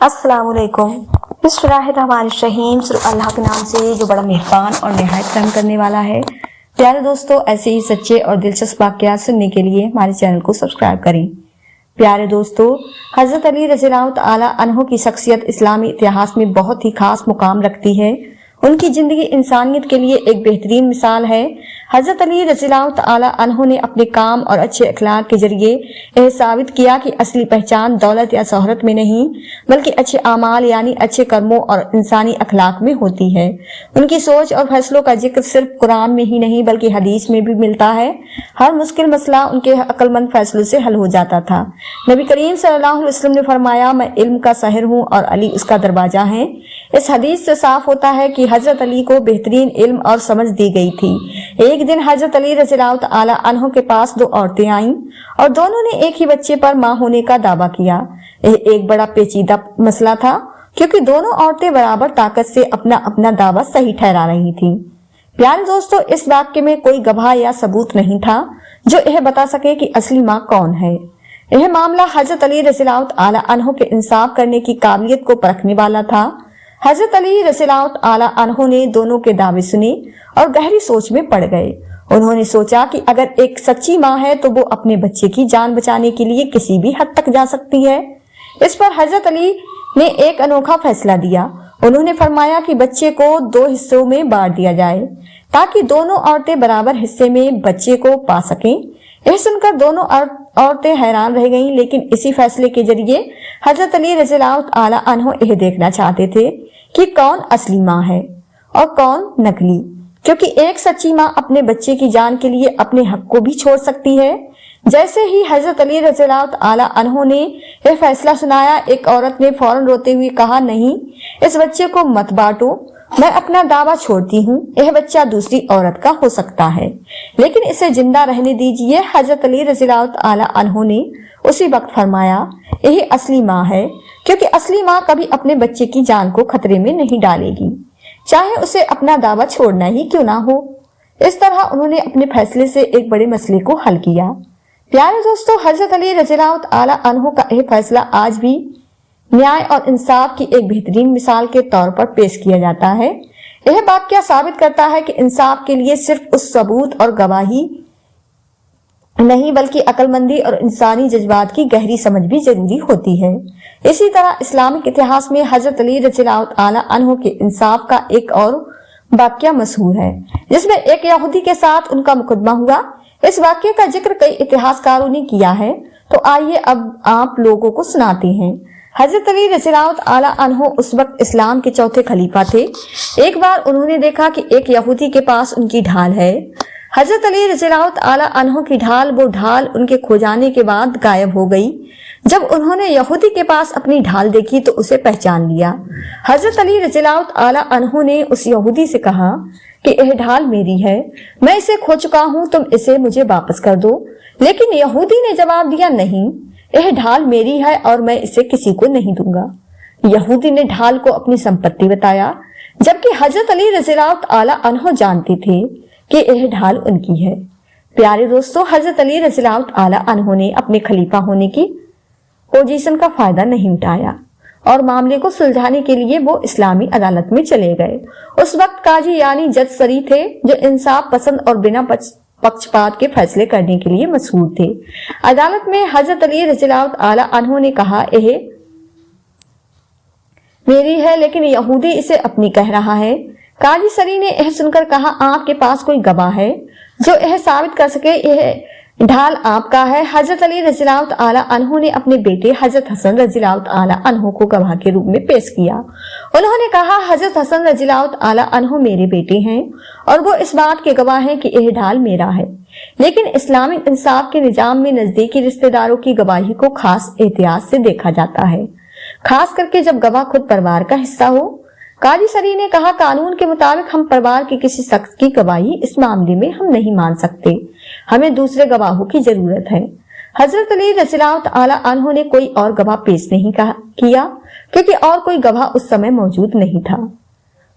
अस्सलाम वालेकुम। बिस्मिल्लाहिर्रहमानिर्रहीम। अल्लाह के नाम से जो बड़ा मेहरबान और निहायत रहम करने वाला है। प्यारे दोस्तों, ऐसे ही सच्चे और दिलचस्प वाक़यात सुनने के लिए हमारे चैनल को सब्सक्राइब करें। प्यारे दोस्तों, हजरत अली रज़ियल्लाहु तआला अन्हु की शख्सियत इस्लामी इतिहास में बहुत ही खास मुकाम रखती है। उनकी जिंदगी इंसानियत के लिए एक बेहतरीन मिसाल है। हजरत अली रज़ियल्लाहु तआला अन्हु ने अपने काम और अच्छे अखलाक के जरिए यह साबित किया कि असली पहचान दौलत या शोहरत में नहीं बल्कि अच्छे आमाल यानी अच्छे कर्मों और इंसानी अखलाक में होती है। उनकी सोच और फैसलों का जिक्र सिर्फ कुरान में ही नहीं बल्कि हदीस में भी मिलता है। हर मुश्किल मसला उनके अक्लमंद फैसलों से हल हो जाता था। नबी करीम सल्लल्लाहु अलैहि वसल्लम ने फरमाया, मैं इल्म का शहर हूँ और अली उसका दरवाजा है। इस हदीस से साफ होता है कि हजरत अली को बेहतरीन इल्म और समझ दी गई थी। एक दिन हजरत अली रज़ियल्लाहु तआला अन्हु के पास दो औरतें आईं और दोनों ने एक ही बच्चे पर मां होने का दावा किया। यह एक बड़ा पेचीदा मसला था क्योंकि दोनों औरतें बराबर ताकत से अपना अपना दावा सही ठहरा रही थीं। प्यारे दोस्तों, इस वाक्य में कोई गवाह या सबूत नहीं था जो यह बता सके कि असली मां कौन है। यह मामला हजरत अली रज़ियल्लाहु तआला अन्हु के इंसाफ करने की काबिलियत को परखने वाला था। हजरत अली रज़ियल्लाहु तआला अन्हु ने दोनों के दावे सुने और गहरी सोच में पड़ गए। उन्होंने सोचा कि अगर एक सच्ची माँ है तो वो अपने बच्चे की जान बचाने के लिए किसी भी हद तक जा सकती है। इस पर हजरत अली ने एक अनोखा फैसला दिया। उन्होंने फरमाया कि बच्चे को दो हिस्सों में बांट दिया जाए ताकि दोनों औरतें बराबर हिस्से में बच्चे को पा सकें। यह सुनकर दोनों औरतें हैरान रह गईं, लेकिन इसी फैसले के जरिए हजरत अली रज़ियल्लाहु तआला अन्हु यह देखना चाहते थे कि कौन असली माँ है और कौन नकली, क्योंकि एक सच्ची माँ अपने बच्चे की जान के लिए अपने हक को भी छोड़ सकती है। जैसे ही हजरत अली रज़ियल्लाहु तआला अन्हु ने यह फैसला सुनाया, एक औरत ने फौरन रोते हुए कहा, नहीं, इस बच्चे को मत बांटो, मैं अपना दावा छोड़ती हूँ। यह बच्चा दूसरी औरत का हो सकता है लेकिन इसे जिंदा रहने दीजिए। हजरत अली रज़ियल्लाहु तआला अन्हु ने उसी वक्त फरमाया, यही असली माँ है, क्योंकि असली माँ कभी अपने बच्चे की जान को खतरे में नहीं डालेगी, चाहे उसे अपना दावा छोड़ना ही क्यों ना हो। इस तरह उन्होंने अपने फैसले से एक बड़े मसले को हल किया। प्यारे दोस्तों, हजरत अली रज़ियल्लाहु तआला अन्हु का यह फैसला आज भी न्याय और इंसाफ की एक बेहतरीन मिसाल के तौर पर पेश किया जाता है। यह वाक़या साबित करता है कि इंसाफ के लिए सिर्फ उस सबूत और गवाही नहीं बल्कि अक्लमंदी और इंसानी जज्बात की गहरी समझ भी जरूरी होती है। इसी तरह इस्लामिक इतिहास में हजरत अली रज़ियल्लाहु तआला अन्हु के इंसाफ का एक और वाक़या मशहूर है, जिसमें एक यहूदी के साथ उनका मुकदमा हुआ। इस वाक़ये का जिक्र कई इतिहासकारों ने किया है, तो आइए अब आप लोगों को सुनाते हैं। हजरत अली रज़ियल्लाहु तआला अन्हु उस वक्त इस्लाम के चौथे खलीफा थे। एक बार उन्होंने देखा कि एक यहूदी के पास उनकी ढाल है। हजरत अली रज़ियल्लाहु तआला अन्हु की वो ढाल उनके खो जाने के बाद गायब हो गई। जब उन्होंने यहूदी के पास अपनी ढाल देखी तो उसे पहचान लिया। हजरत अली रज़ियल्लाहु तआला अन्हु ने उस यहूदी से कहा कि यह ढाल मेरी है, मैं इसे खो चुका हूँ, तुम इसे मुझे वापस कर दो। लेकिन यहूदी ने जवाब दिया, नहीं, यह ढाल मेरी है और मैं इसे किसी को नहीं दूंगा। यहूदी ने ढाल को अपनी संपत्ति बताया, जबकि हजरत अली रज़ियल्लाहु तआला अन्हु जानते थे कि यह ढाल उनकी है। प्यारे दोस्तों, हजरत अली रज़ियल्लाहु तआला अन्हु ने अपने खलीफा होने की पोजीशन का फायदा नहीं उठाया और मामले को सुलझाने के लिए वो इस्लामी अदालत में चले गए। उस वक्त काजी यानी जज सरी थे, जो इंसाफ पसंद और बिना पक्षपात के फैसले करने के लिए मशहूर थे। अदालत में हजरत अली रज़ियल्लाहु तआला अन्हु ने कहा, यह मेरी है, लेकिन यहूदी इसे अपनी कह रहा है। काजी सरी ने यह सुनकर कहा, आपके पास कोई गवाह है जो यह साबित कर सके यह ढाल आपका है। हजरत अली रज़ियल्लाहु तआला अन्हु ने अपने बेटे हजरत हसन रज़ियल्लाहु तआला अन्हु को गवाह के रूप में पेश किया। उन्होंने कहा, हजरत हसन रज़ियल्लाहु तआला अन्हु मेरे बेटे हैं और वो इस बात के गवाह हैं कि यह ढाल मेरा है। लेकिन इस्लामिक इंसाफ के निजाम में नजदीकी रिश्तेदारों की गवाही को खास एहतियात से देखा जाता है, खास करके जब गवाह खुद परिवार का हिस्सा हो। काजी सरी ने कहा, कानून के मुताबिक हम परिवार के किसी शख्स की गवाही इस मामले में हम नहीं मान सकते, हमें दूसरे गवाहों की जरूरत है। हजरत अली रज़ियल्लाहु तआला अन्हु ने कोई और गवाह पेश नहीं किया क्योंकि और कोई गवाह उस समय मौजूद नहीं था।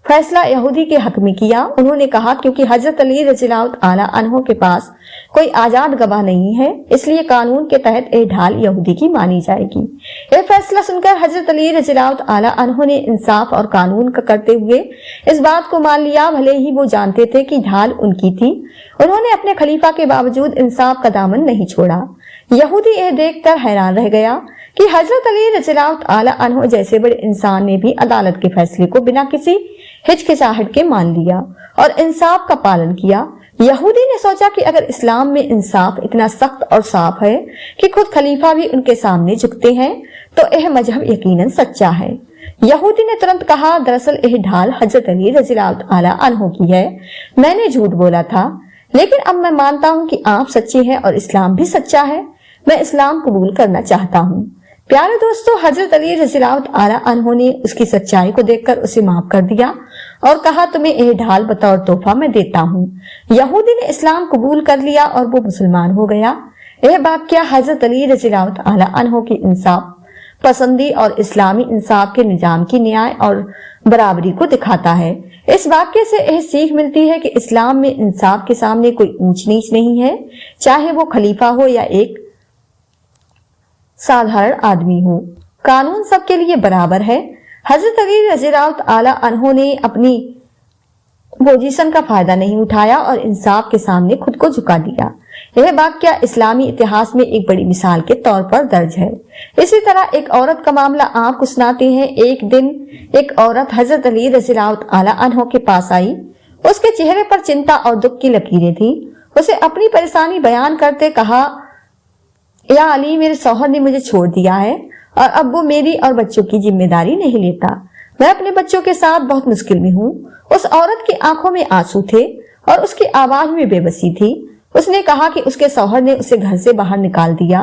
फैसला यहूदी के हक में किया। उन्होंने कहा, क्योंकि हजरत अली रज़ियल्लाहु तआला अन्हु के पास कोई आजाद गवाह नहीं है, इसलिए कानून के तहत यह ढाल यहूदी की मानी जाएगी। यह फैसला सुनकर हजरत अली रज़ियल्लाहु ताला अन्हु ने इंसाफ और कानून का करते हुए इस बात को मान लिया, भले ही वो जानते थे कि ढाल उनकी थी। उन्होंने अपने खलीफा के बावजूद इंसाफ का दामन नहीं छोड़ा। यहूदी यह देखकर हैरान रह गया कि हजरत अली रज़ियल्लाहु ताला अन्हु जैसे बड़े इंसान ने भी अदालत के फैसले को बिना किसी हिचकिचाहट के मान लिया और इंसाफ का पालन किया। यहूदी ने सोचा कि अगर इस्लाम में इंसाफ इतना सख्त और साफ है कि खुद खलीफा भी उनके सामने झुकते हैं, तो यह मजहब यकीनन सच्चा है। यहूदी ने तुरंत कहा, दरअसल यह ढाल हजरत अली रज़ियल्लाहु ताला अन्हु की है, मैंने झूठ बोला था, लेकिन अब मैं मानता हूँ कि आप सच्चे हैं और इस्लाम भी सच्चा है। मैं इस्लाम कबूल करना चाहता हूँ। प्यारे दोस्तों, हजरत अली रज़ियल्लाहु ताला अन्हु ने उसकी सच्चाई को देखकर उसे माफ कर दिया और कहा, तुम्हें यह ढाल बतौर तोहफा मैं देता हूँ। यहूदी ने इस्लाम कबूल कर लिया और वो मुसलमान हो गया। यह वाक़या हजरत अली रज़ियल्लाहु ताला अन्हु की इंसाफ पसंदी और इस्लामी इंसाफ के निजाम की न्याय और बराबरी को दिखाता है। इस वाक्य से यह सीख मिलती है कि इस्लाम में इंसाफ के सामने कोई ऊंच नीच नहीं है, चाहे वो खलीफा हो या एक साधारण आदमी हो। कानून सबके लिए बराबर है। हजरत अली रज़ियल्लाहु ताला अन्हु ने अपनी पोजीशन का फायदा नहीं उठाया और इंसाफ के सामने खुद को झुका दिया। यह वाक़या इस्लामी इतिहास में एक बड़ी मिसाल के तौर पर दर्ज है। इसी तरह एक औरत का मामला आपको सुनाते हैं। एक दिन एक औरत हजरत अली रज़ियल्लाहु ताला अन्हु के पास आई। उसके चेहरे पर चिंता और दुख की लकीरें थी। उसे अपनी परेशानी बयान करते कहा, या अली, मेरे शौहर ने मुझे छोड़ दिया है और अब वो मेरी और बच्चों की जिम्मेदारी नहीं लेता। मैं अपने बच्चों के साथ बहुत मुश्किल में हूँ। उस औरत की आंखों में आंसू थे और उसकी आवाज में बेबसी थी। उसने कहा कि उसके शौहर ने उसे घर से बाहर निकाल दिया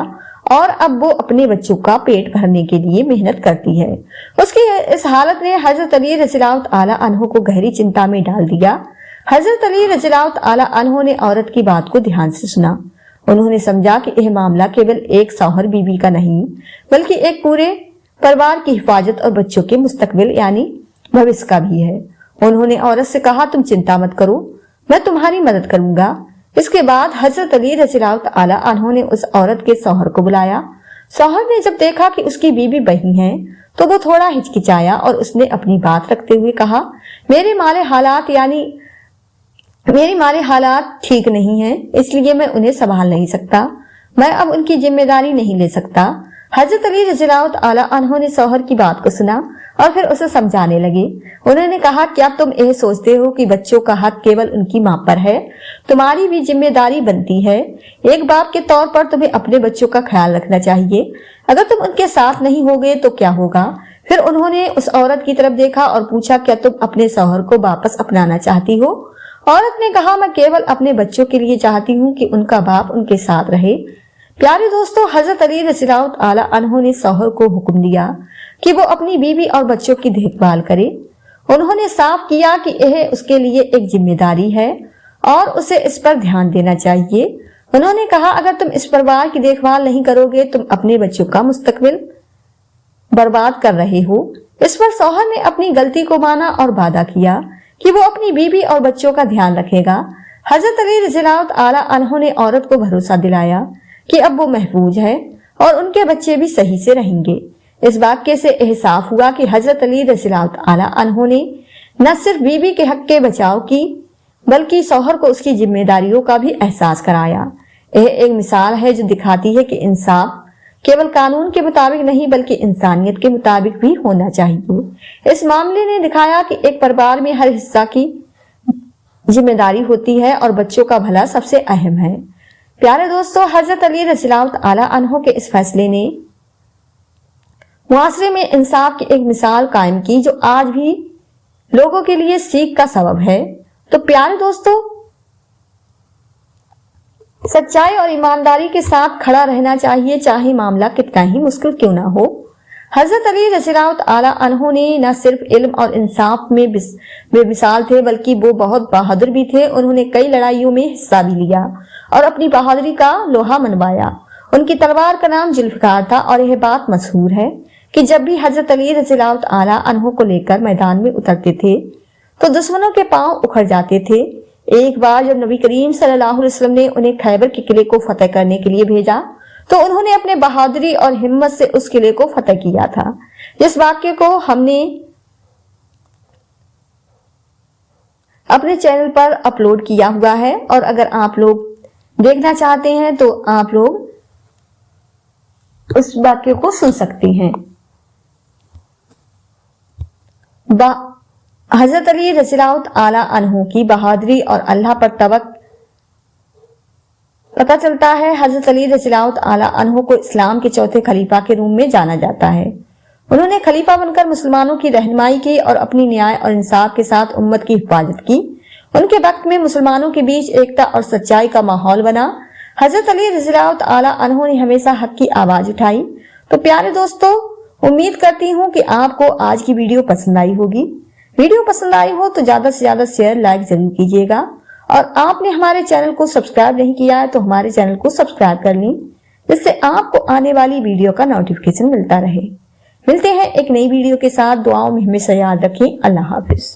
और अब वो अपने बच्चों का पेट भरने के लिए मेहनत करती है। उसकी इस हालत ने हजरत अली रज़ियल्लाहु ताला अन्हु को गहरी चिंता में डाल दिया। हजरत अली रज़ियल्लाहु ताला अन्हु ने औरत की बात को ध्यान से सुना। उन्होंने समझा कि यह मामला केवल एक शौहर बीवी का नहीं, बल्कि एक पूरे परिवार की हिफाजत और बच्चों के मुस्तकबिल यानी भविष्य का भी है। उन्होंने औरत से कहा, तुम चिंता मत करो, मैं तुम्हारी मदद करूंगा। इसके बाद हजरत अली रज़ियल्लाहु ताला अन्हु ने उस औरत के शौहर को बुलाया। शौहर ने जब देखा कि उसकी बीवी वही है, तो वो थोड़ा हिचकिचाया और उसने अपनी बात रखते हुए कहा, मेरी माली हालात ठीक नहीं है, इसलिए मैं उन्हें संभाल नहीं सकता। मैं अब उनकी जिम्मेदारी नहीं ले सकता। हजरत अली रज़ियल्लाहु ताला अन्हु ने शौहर की बात को सुना और फिर उसे समझाने लगे। उन्होंने कहा, क्या तुम यह सोचते हो कि बच्चों का हक केवल उनकी मां पर है? तुम्हारी भी जिम्मेदारी बनती है। एक बाप के तौर पर तुम्हें अपने बच्चों का ख्याल रखना चाहिए। अगर तुम उनके साथ नहीं होगे तो क्या होगा? फिर उन्होंने उस औरत की तरफ देखा और पूछा, क्या तुम अपने शौहर को वापस अपनाना चाहती हो? औरत ने कहा, मैं केवल अपने बच्चों के लिए चाहती हूँ कि उनका बाप उनके साथ रहे। प्यारे दोस्तों, हजरत अली रज़ियल्लाहु ताला अन्हु ने शौहर को हुक्म दिया कि वो अपनी बीवी और बच्चों की देखभाल करे। उन्होंने साफ किया कि यह उसके लिए एक जिम्मेदारी है और उसे इस पर ध्यान देना चाहिए। उन्होंने कहा, अगर तुम इस परिवार की देखभाल नहीं करोगे, तुम अपने बच्चों का मुस्तकबिल बर्बाद कर रहे हो। इस पर शौहर ने अपनी गलती को माना और वादा किया कि वो अपनी बीवी और बच्चों का ध्यान रखेगा। हजरत अली रज़ियल्लाहु ताला अन्हु ने औरत को भरोसा दिलाया कि अब वो महफूज है और उनके बच्चे भी सही से रहेंगे। इस वाक्य से यह साफ हुआ कि हजरत अली रज़ियल्लाहु ताला अन्हु ने न सिर्फ बीवी के हक के बचाव की, बल्कि शौहर को उसकी जिम्मेदारियों का भी एहसास कराया। यह एक मिसाल है जो दिखाती है कि इंसाफ केवल कानून के मुताबिक नहीं, बल्कि इंसानियत के मुताबिक भी होना चाहिए। इस मामले ने दिखाया कि एक परिवार में हर हिस्सा की जिम्मेदारी होती है और बच्चों का भला सबसे अहम है। प्यारे दोस्तों, हजरत अली रज़ियल्लाहु ताला अन्हु के इस फैसले ने मुआशरे में इंसाफ की एक मिसाल कायम की जो आज भी लोगों के लिए सीख का सबब है। तो प्यारे दोस्तों, सच्चाई और ईमानदारी के साथ खड़ा रहना चाहिए, चाहे मामला कितना ही मुश्किल क्यों ना हो। हजरत अली रज़ियल्लाहु ताला अन्हु ने न सिर्फ इल्म और इंसाफ में बेमिसाल थे, बल्कि वो बहुत बहादुर भी थे। उन्होंने कई लड़ाइयों में हिस्सा भी लिया और अपनी बहादुरी का लोहा मनवाया। उनकी तलवार का नाम जुल्फ़िकार था और यह बात मशहूर है कि जब भी हजरत अली रज़ियल्लाहु ताला अन्हु को लेकर मैदान में उतरते थे तो दुश्मनों के पांव उखड़ जाते थे। ایک بار جب نبی کریم صلی اللہ علیہ وسلم نے انہیں خیبر کے قلعے کو فتح کرنے کے لیے بھیجا تو انہوں نے اپنے بہادری اور ہمت سے اس قلعے کو فتح کیا تھا، جس واقعے کو ہم نے اپنے چینل پر اپلوڈ کیا ہوا ہے، اور اگر آپ لوگ دیکھنا چاہتے ہیں تو آپ لوگ اس واقعے کو سن سکتے ہیں۔ حضرت علی رضی اللہ تعالی عنہ کی بہادری اور اللہ پر توکل پتہ چلتا ہے۔ حضرت علی رضی اللہ تعالی عنہ کو اسلام کے چوتھے خلیفہ کے روم میں جانا جاتا ہے۔ انہوں نے خلیفہ بن کر مسلمانوں کی رہنمائی کی اور اپنی نیائے اور انصاف کے ساتھ امت کی حفاظت کی۔ ان کے وقت میں مسلمانوں کے بیچ ایکتا اور سچائی کا ماحول بنا۔ حضرت علی رضی اللہ تعالی عنہ نے ہمیشہ حق کی آواز اٹھائی۔ تو پیارے دوستو، امید کرتی ہوں کہ آپ کو آج کی ویڈیو پسند آئی ہوگی۔ ویڈیو پسند آئی ہو تو زیادہ سے زیادہ شیئر لائک ضرور کیجیے گا، اور آپ نے ہمارے چینل کو سبسکرائب نہیں کیا ہے تو ہمارے چینل کو سبسکرائب کر لیں، جس سے آپ کو آنے والی ویڈیو کا نوٹیفیکیشن ملتا رہے۔ ملتے ہیں ایک نئی ویڈیو کے ساتھ، دعاؤں میں ہمیشہ یاد رکھیں۔ اللہ حافظ۔